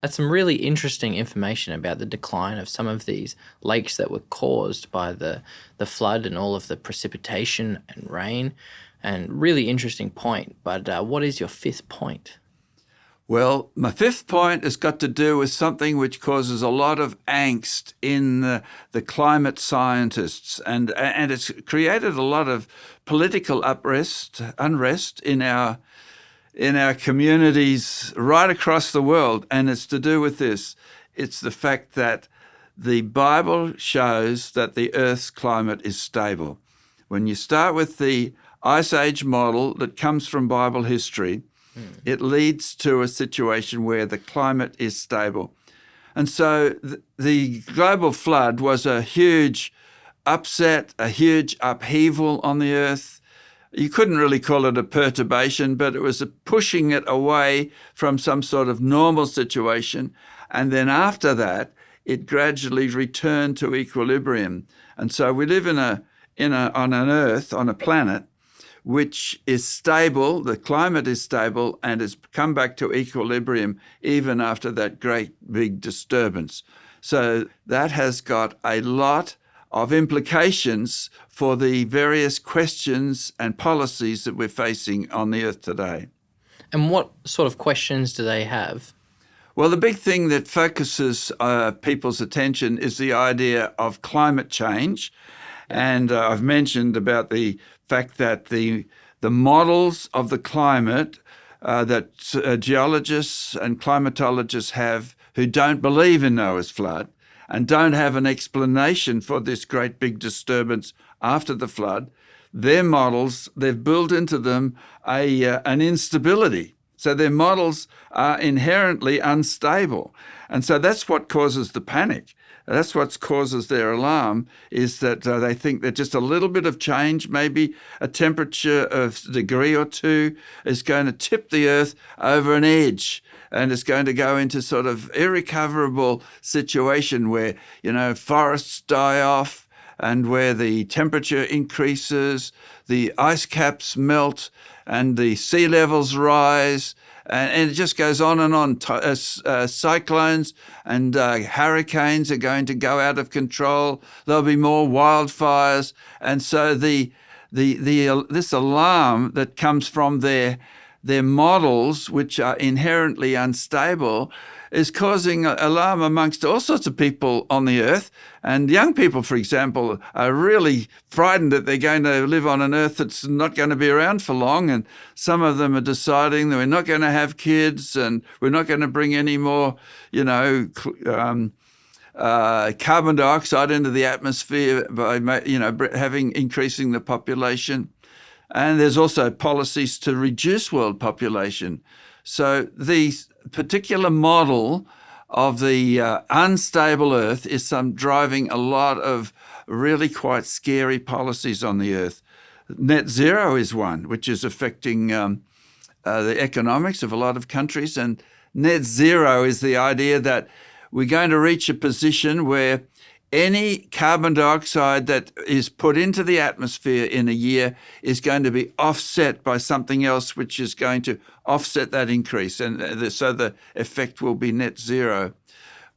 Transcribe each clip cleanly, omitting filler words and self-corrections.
That's some really interesting information about the decline of some of these lakes that were caused by the flood and all of the precipitation and rain. And really interesting point. But what is your fifth point? Well, my fifth point has got to do with something which causes a lot of angst in the climate scientists, and it's created a lot of political unrest in our communities right across the world, and it's to do with this. It's the fact that the Bible shows that the Earth's climate is stable. When you start with the Ice Age model that comes from Bible history, it leads to a situation where the climate is stable. And so the global flood was a huge upset, a huge upheaval on the Earth. You couldn't really call it a perturbation, but it was a pushing it away from some sort of normal situation. And then after that, it gradually returned to equilibrium. And so we live on an Earth, on a planet, which is stable, the climate is stable, and has come back to equilibrium even after that great big disturbance. So that has got a lot of implications for the various questions and policies that we're facing on the Earth today. And what sort of questions do they have? Well, the big thing that focuses people's attention is the idea of climate change. And I've mentioned about the fact that the models of the climate that geologists and climatologists have who don't believe in Noah's flood and don't have an explanation for this great big disturbance after the flood, their models, they've built into them an instability. So their models are inherently unstable. And so that's what causes the panic. That's what causes their alarm, is that they think that just a little bit of change, maybe a temperature of a degree or two, is going to tip the Earth over an edge, and it's going to go into sort of irrecoverable situation where, forests die off and where the temperature increases, the ice caps melt, and the sea levels rise. And it just goes on and on. Cyclones and hurricanes are going to go out of control. There'll be more wildfires. And so this alarm that comes from their models, which are inherently unstable, is causing alarm amongst all sorts of people on the Earth. And young people, for example, are really frightened that they're going to live on an Earth that's not going to be around for long. And some of them are deciding that we're not going to have kids and we're not going to bring any more, carbon dioxide into the atmosphere by, increasing the population. And there's also policies to reduce world population. So the particular model of the unstable Earth is driving a lot of really quite scary policies on the Earth. Net zero is one, which is affecting the economics of a lot of countries. And net zero is the idea that we're going to reach a position where any carbon dioxide that is put into the atmosphere in a year is going to be offset by something else which is going to offset that increase. And so the effect will be net zero.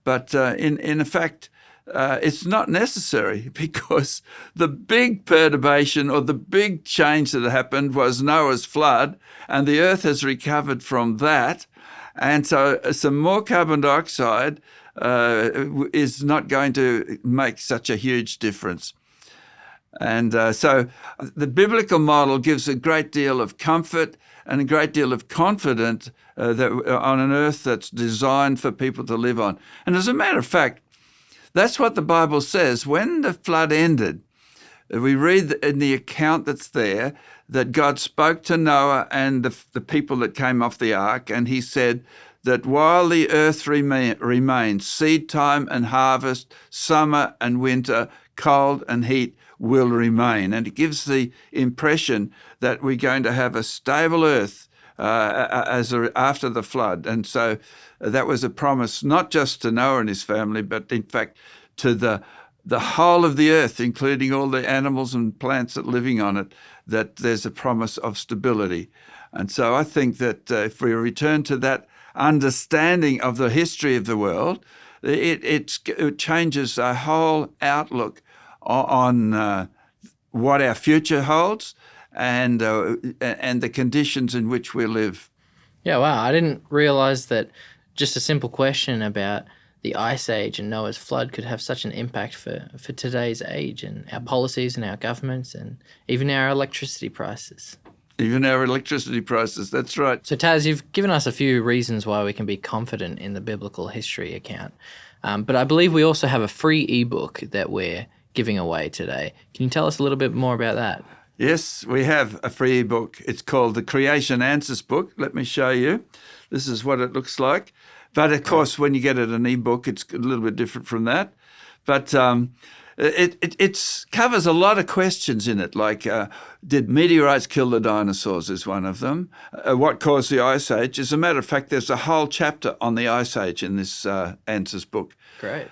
But in fact, it's not necessary, because the big perturbation or the big change that happened was Noah's flood, and the Earth has recovered from that. And so some more carbon dioxide is not going to make such a huge difference. And so the biblical model gives a great deal of comfort and a great deal of confidence that on an Earth that's designed for people to live on. And as a matter of fact, that's what the Bible says. When the flood ended, we read in the account that's there that God spoke to Noah and the people that came off the ark, and he said that while the earth remains, seed time and harvest, summer and winter, cold and heat will remain. And it gives the impression that we're going to have a stable earth after the flood. And so that was a promise not just to Noah and his family, but in fact to the whole of the earth, including all the animals and plants that are living on it, that there's a promise of stability. And so I think that if we return to that understanding of the history of the world, it changes our whole outlook on what our future holds and the conditions in which we live. Yeah, wow. I didn't realize that just a simple question about the Ice Age and Noah's flood could have such an impact for today's age and our policies and our governments and even our electricity prices. Even our electricity prices, that's right. So, Tas, you've given us a few reasons why we can be confident in the biblical history account. But I believe we also have a free ebook that we're giving away today. Can you tell us a little bit more about that? Yes, we have a free ebook. It's called the Creation Answers book. Let me show you. This is what it looks like. But of course, when you get it an ebook, it's a little bit different from that. But it covers a lot of questions in it, like did meteorites kill the dinosaurs is one of them. What caused the Ice Age? As a matter of fact, there's a whole chapter on the Ice Age in this Answers book. Great.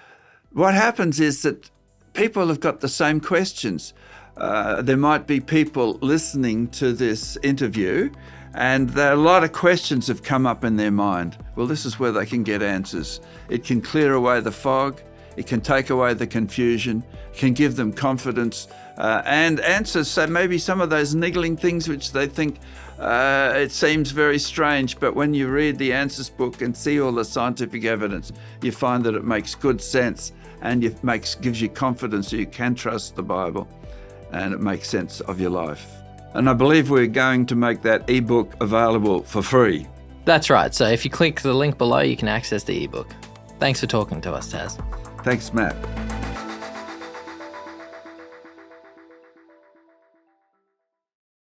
What happens is that people have got the same questions. There might be people listening to this interview and a lot of questions have come up in their mind. Well, this is where they can get answers. It can clear away the fog. It can take away the confusion, can give them confidence and answers. So maybe some of those niggling things which they think it seems very strange, but when you read the Answers book and see all the scientific evidence, you find that it makes good sense and it gives you confidence that you can trust the Bible and it makes sense of your life. And I believe we're going to make that ebook available for free. That's right. So if you click the link below, you can access the ebook. Thanks for talking to us, Tas. Thanks, Matt.